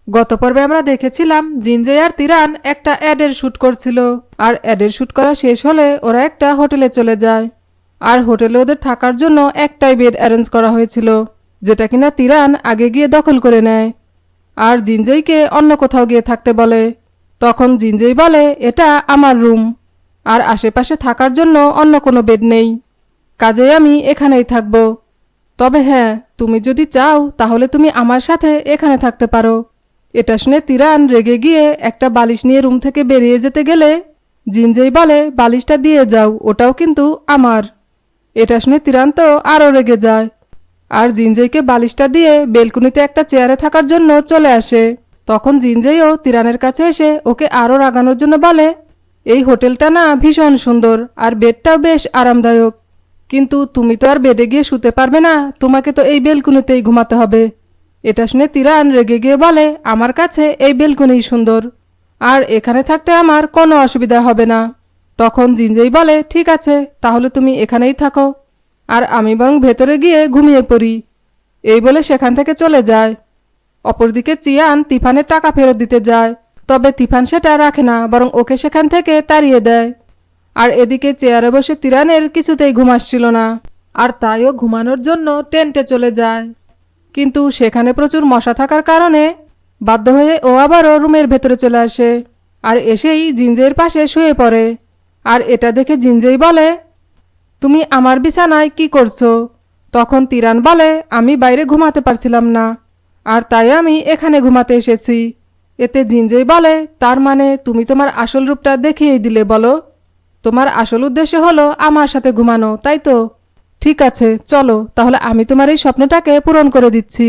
গত পর্বে আমরা দেখেছিলাম জিনজে আর তিরান একটা অ্যাডের শ্যুট করছিল, আর অ্যাডের শ্যুট করা শেষ হলে ওরা একটা হোটেলে চলে যায়। আর হোটেলে ওদের থাকার জন্য একটাই বেড অ্যারেঞ্জ করা হয়েছিল, যেটা কিনা তিরান আগে গিয়ে দখল করে নেয় আর জিনজেইকে অন্য কোথাও গিয়ে থাকতে বলে। তখন জিনজেই বলে, এটা আমার রুম, আর আশেপাশে থাকার জন্য অন্য কোনো বেড নেই, কাজেই আমি এখানেই থাকব। তবে হ্যাঁ, তুমি যদি চাও তাহলে তুমি আমার সাথে এখানে থাকতে পারো। এটা শুনে তিরান রেগে গিয়ে একটা বালিশ নিয়ে রুম থেকে বেরিয়ে যেতে গেলে জিনজেই বলে, বালিশটা দিয়ে যাও, ওটাও কিন্তু আমার। এটা শুনে তিরান তো আরও রেগে যায়, আর জিনজেইকে বালিশটা দিয়ে বেলকুনিতে একটা চেয়ারে থাকার জন্য চলে আসে। তখন জিনজেইও তিরানের কাছে এসে ওকে আরও রাগানোর জন্য বলে, এই হোটেলটা না ভীষণ সুন্দর, আর বেডটাও বেশ আরামদায়ক, কিন্তু তুমি তো আর বেডে গিয়ে শুতে পারবে না, তোমাকে তো এই বেলকুনিতেই ঘুমাতে হবে। এটা শুনে তিরান রেগে গিয়ে বলে, আমার কাছে এই বেলকুনিই সুন্দর, আর এখানে থাকতে আমার কোনো অসুবিধা হবে না। তখন জিনজেই বলে, ঠিক আছে, তাহলে তুমি এখানেই থাকো, আর আমি বরং ভেতরে গিয়ে ঘুমিয়ে পড়ি। এই বলে সেখান থেকে চলে যায়। অপরদিকে চিয়ান তিফানের টাকা ফেরত দিতে যায়, তবে তিফান সেটা রাখে না, বরং ওকে সেখান থেকে তাড়িয়ে দেয়। আর এদিকে চেয়ারে বসে তিরানের কিছুতেই ঘুম আসছিল না, আর তাইও ঘুমানোর জন্য টেন্টে চলে যায়। কিন্তু সেখানে প্রচুর মশা থাকার কারণে বাধ্য হয়ে ও আবারও রুমের ভেতরে চলে আসে, আর এসেই জিনজের পাশে শুয়ে পড়ে। আর এটা দেখে জিনজেই বলে, তুমি আমার বিছানায় কি করছো? তখন তিরান বলে, আমি বাইরে ঘুমাতে পারছিলাম না, আর তাই আমি এখানে ঘুমাতে এসেছি। এতে জিনজেই বলে, তার মানে তুমি তোমার আসল রূপটা দেখিয়েই দিলে, বলো তোমার আসল উদ্দেশ্য হলো আমার সাথে ঘুমানো, তাই তো? ঠিক আছে, চলো তাহলে আমি তোমার এই স্বপ্নটাকে পূরণ করে দিচ্ছি।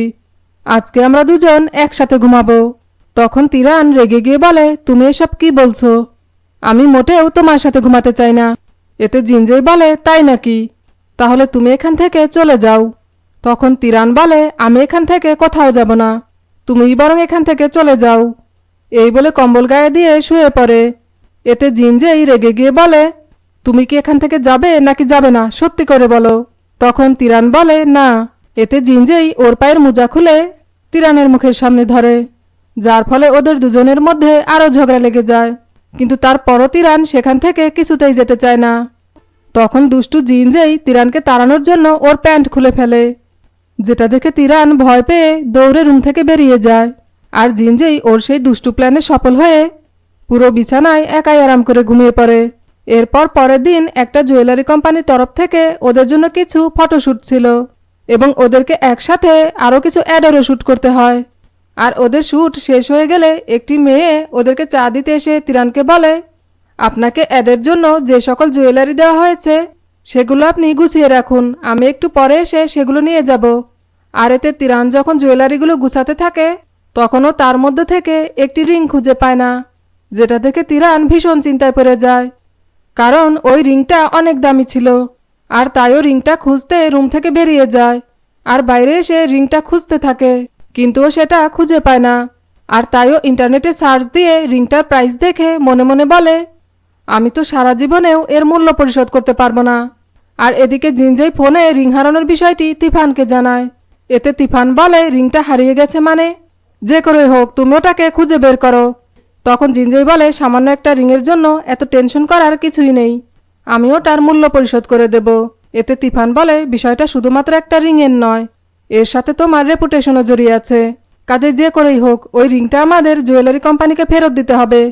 আজকে আমরা দুজন একসাথে ঘুমাবো। তখন তিরান রেগে গিয়ে বলে, তুমি এসব কি বলছো? আমি মোটেও তোমার সাথে ঘুমাতে চাই না। এতে জিনজেই বলে, তাই নাকি? তাহলে তুমি এখান থেকে চলে যাও। তখন তিরান বলে, আমি এখান থেকে কোথাও যাব না, তুমিই বরং এখান থেকে চলে যাও। এই বলে কম্বল গায়ে দিয়ে শুয়ে পড়ে। এতে জিনজেই রেগে গিয়ে বলে, তুমি কি এখান থেকে যাবে নাকি যাবে না, সত্যি করে বলো। তখন তিরান বলে, না। এতে জিনজেই ওর পায়ের মোজা খুলে তিরানের মুখের সামনে ধরে, যার ফলে ওদের দুজনের মধ্যে আরও ঝগড়া লেগে যায়। কিন্তু তারপরও তিরান সেখান থেকে কিছুতেই যেতে চায় না। তখন দুষ্টু জিনজেই তিরানকে তাড়ানোর জন্য ওর প্যান্ট খুলে ফেলে, যেটা দেখে তিরান ভয় পেয়ে দৌড়ে রুম থেকে বেরিয়ে যায়। আর জিনজেই ওর সেই দুষ্টু প্ল্যানে সফল হয়ে পুরো বিছানায় একাই আরাম করে ঘুমিয়ে পড়ে। এরপর পরের দিন একটা জুয়েলারি কোম্পানির তরফ থেকে ওদের জন্য কিছু ফটোশ্যুট ছিল, এবং ওদেরকে একসাথে আরও কিছু অ্যাডেরও শ্যুট করতে হয়। আর ওদের শ্যুট শেষ হয়ে গেলে একটি মেয়ে ওদেরকে চা দিতে এসে তিরানকে বলে, আপনাকে অ্যাডের জন্য যে সকল জুয়েলারি দেওয়া হয়েছে সেগুলো আপনি গুছিয়ে রাখুন, আমি একটু পরে এসে সেগুলো নিয়ে যাব। আর এতে তিরান যখন জুয়েলারিগুলো গুছাতে থাকে তখনও তার মধ্যে থেকে একটি রিং খুঁজে পায় না, যেটা দেখে তিরান ভীষণ চিন্তায় পড়ে যায়, কারণ ওই রিংটা অনেক দামি ছিল। আর তাইও রিংটা খুঁজতে রুম থেকে বেরিয়ে যায়, আর বাইরে এসে রিংটা খুঁজতে থাকে, কিন্তু ও সেটা খুঁজে পায় না। আর তাইও ইন্টারনেটে সার্চ দিয়ে রিংটার প্রাইস দেখে মনে মনে বলে, আমি তো সারা জীবনেও এর মূল্য পরিশোধ করতে পারবো না। আর এদিকে জিনজেই ফোনে রিং হারানোর বিষয়টি তিফানকে জানায়। এতে তিফান বলে, রিংটা হারিয়ে গেছে মানে? যে করে হোক তুমি ওটাকে খুঁজে বের করো। তখন জিনজেই বলে, সামান্য একটা রিংয়ের জন্য এত টেনশন করার কিছুই নেই, আমি ওটার মূল্য পরিশোধ করে দেব। এতে তিফান বলে, বিষয়টা শুধুমাত্র একটা রিংয়ের নয়, এর সাথে তোমার রেপুটেশনও জড়িয়ে আছে, কাজে যে করেই হোক ওই রিংটা আমাদের জুয়েলারি কোম্পানিকে ফেরত দিতে হবে,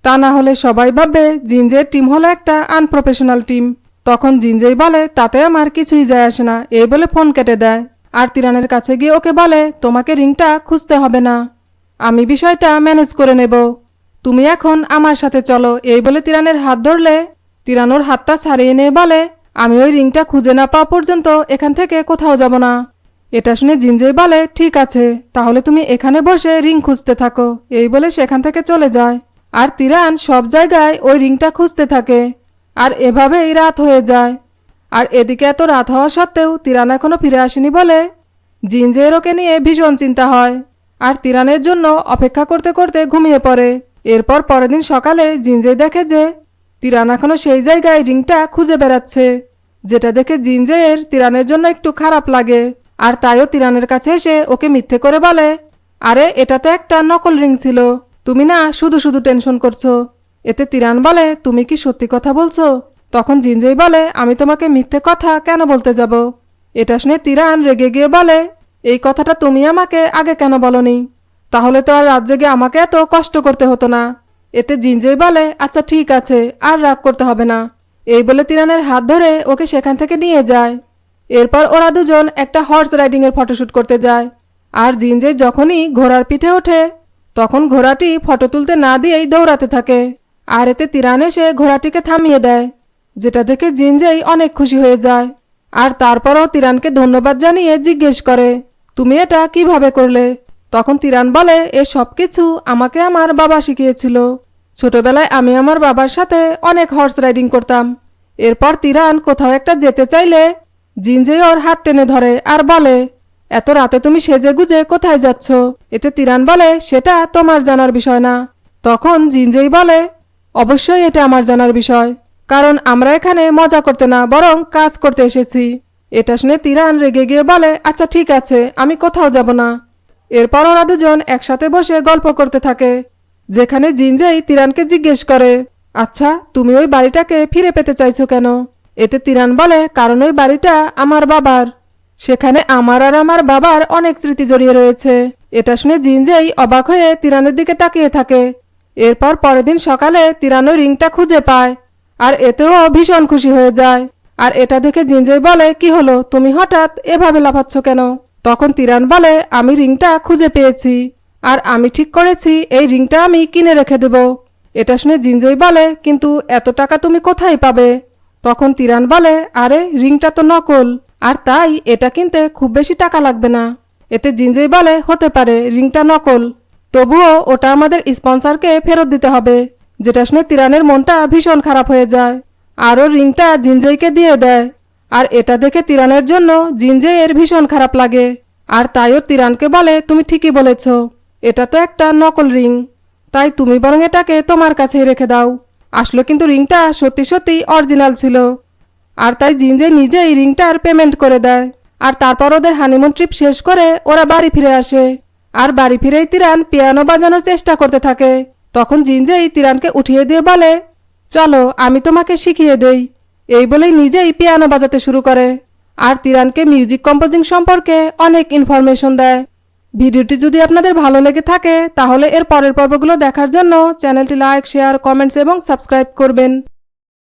তা না হলে সবাই ভাববে জিনজের টিম হলো একটা আনপ্রফেশনাল টিম। তখন জিনজেই বলে, তাতে আমার কিছুই যায় আসে না, এই বলে ফোন কেটে দেয়। আর তিরানের কাছে গিয়ে ওকে বলে, তোমাকে রিংটা খুঁজতে হবে না, আমি বিষয়টা ম্যানেজ করে নেব, তুমি এখন আমার সাথে চলো। এই বলে তিরানের হাত ধরলে তিরান ওর হাতটা ছাড়িয়ে নিয়ে বলে, আমি ওই রিংটা খুঁজে না পাওয়া পর্যন্ত এখান থেকে কোথাও যাব না। এটা শুনে জিনজেই বলে, ঠিক আছে, তাহলে তুমি এখানে বসে রিং খুঁজতে থাকো। এই বলে সেখান থেকে চলে যায়। আর তিরান সব জায়গায় ওই রিংটা খুঁজতে থাকে, আর এভাবেই রাত হয়ে যায়। আর এদিকে এত রাত হওয়া সত্ত্বেও তিরান এখনো ফিরে আসেনি বলে জিনজের ওকে নিয়ে ভীষণ চিন্তা হয়, আর তিরানের জন্য অপেক্ষা করতে করতে ঘুমিয়ে পড়ে। এরপর পরের দিন সকালে জিনজে দেখে যে তিরান এখনো সেই জায়গায় রিংটা খুঁজে বেড়াচ্ছে, যেটা দেখে জিনজের তিরানের জন্য একটু খারাপ লাগে। আর তাইও তিরানের কাছে এসে ওকে মিথ্যে করে বলে, আরে এটা তো একটা নকল রিং ছিল, তুমি না শুধু শুধু টেনশন করছো। এতে তিরান বলে, তুমি কি সত্যি কথা বলছো? তখন জিনজেই বলে, আমি তোমাকে মিথ্যে কথা কেন বলতে যাব? এটা শুনে তিরান রেগে গিয়ে বলে, এই কথাটা তুমি আমাকে আগে কেন বলনি? তাহলে তো আর রাত জেগে আমাকে এত কষ্ট করতে হতো না। এতে জিনজেই বলে, আচ্ছা ঠিক আছে, আর রাগ করতে হবে না। এই বলে তিরানের হাত ধরে ওকে সেখান থেকে নিয়ে যায়। এরপর ওরা দুজন একটা হর্স রাইডিং এর ফটোশুট করতে যায়। আর জিনজেই যখনই ঘোড়ার পিঠে ওঠে তখন ঘোড়াটি ফটো তুলতে না দিয়েই দৌড়াতে থাকে। আর এতে তিরান এসে ঘোড়াটিকে থামিয়ে দেয়, যেটা দেখে জিনজেই অনেক খুশি হয়ে যায়। আর তারপরও তিরানকে ধন্যবাদ জানিয়ে জিজ্ঞেস করে, তুমি এটা কিভাবে করলে? তখন তিরান বলে, এ সব কিছু আমাকে আমার বাবা শিখিয়েছিল। ছোটবেলায় আমি আমার বাবার সাথে অনেক হর্স রাইডিং করতাম। এরপর তিরান কোথাও একটা যেতে চাইলে জিনজেই ওর হাত টেনে ধরে আর বলে, এত রাতে তুমি সেজে গুজে কোথায় যাচ্ছ? এতে তিরান বলে, সেটা তোমার জানার বিষয় না। তখন জিনজেই বলে, অবশ্যই এটা আমার জানার বিষয়, কারণ আমরা এখানে মজা করতে না বরং কাজ করতে এসেছি। এটা শুনে তিরান রেগে গিয়ে বলে, আচ্ছা ঠিক আছে, আমি কোথাও যাব না। এরপর ওরা দুজন একসাথে বসে গল্প করতে থাকে, যেখানে জিনজেই তিরানকে জিজ্ঞেস করে, আচ্ছা তুমি ওই বাড়িটাকে ফিরে পেতে চাইছো কেন? এতে তিরান বলে, কারণ ওই বাড়িটা আমার বাবার, সেখানে আমার আর আমার বাবার অনেক স্মৃতি জড়িয়ে রয়েছে। এটা শুনে জিনজেই অবাক হয়ে তিরানের দিকে তাকিয়ে থাকে। এরপর পরের দিন সকালে তিরান ওই রিংটা খুঁজে পায়, আর এতেও ভীষণ খুশি হয়ে যায়। আর এটা দেখে জিনজেই বলে, কি হলো, তুমি হঠাৎ এভাবে লাফাচ্ছ কেন? তখন তিরান বলে, আমি রিংটা খুঁজে পেয়েছি, আর আমি ঠিক করেছি এই রিংটা আমি কিনে রেখে দেব। এটা শুনে জিনজেই বলে, কিন্তু এত টাকা তুমি কোথায় পাবে? তখন তিরান বলে, আরে রিংটা তো নকল, আর তাই এটা কিনতে খুব বেশি টাকা লাগবে না। এতে জিনজেই বলে, হতে পারে রিংটা নকল, তবুও ওটা আমাদের স্পন্সরকে ফেরত দিতে হবে। যেটা শুনে তিরানের মনটা ভীষণ খারাপ হয়ে যায়, আরও রিংটা জিনজেইকে দিয়ে দেয়। আর এটা দেখে তিরানের জন্য জিনজেইয়ের ভীষণ খারাপ লাগে, আর তাইও তিরানকে বলে, তুমি ঠিকই বলেছ, এটা তো একটা নকল রিং, তাই তুমি বরং এটাকে তোমার কাছেই রেখে দাও। আসলে কিন্তু রিংটা সত্যি সত্যি অরিজিনাল ছিল। আর তাই জিনজেই নিজেই রিংটার পেমেন্ট করে দেয়। আর তারপর ওদের হানিমুন ট্রিপ শেষ করে ওরা বাড়ি ফিরে আসে। আর বাড়ি ফিরেই তিরান পিয়ানো বাজানোর চেষ্টা করতে থাকে। তখন জিনজেই তিরানকে উঠিয়ে দিয়ে বলে, চলো আমি তোমাকে শিখিয়ে দেই। এই বলেই নিজেই পিয়ানো বাজাতে শুরু করে, আর তিরানকে মিউজিক কম্পোজিং সম্পর্কে অনেক ইনফরমেশন দেয়। ভিডিওটি যদি আপনাদের ভালো লেগে থাকে তাহলে এর পরের পর্বগুলো দেখার জন্য চ্যানেলটি লাইক, শেয়ার, কমেন্টস এবং সাবস্ক্রাইব করবেন।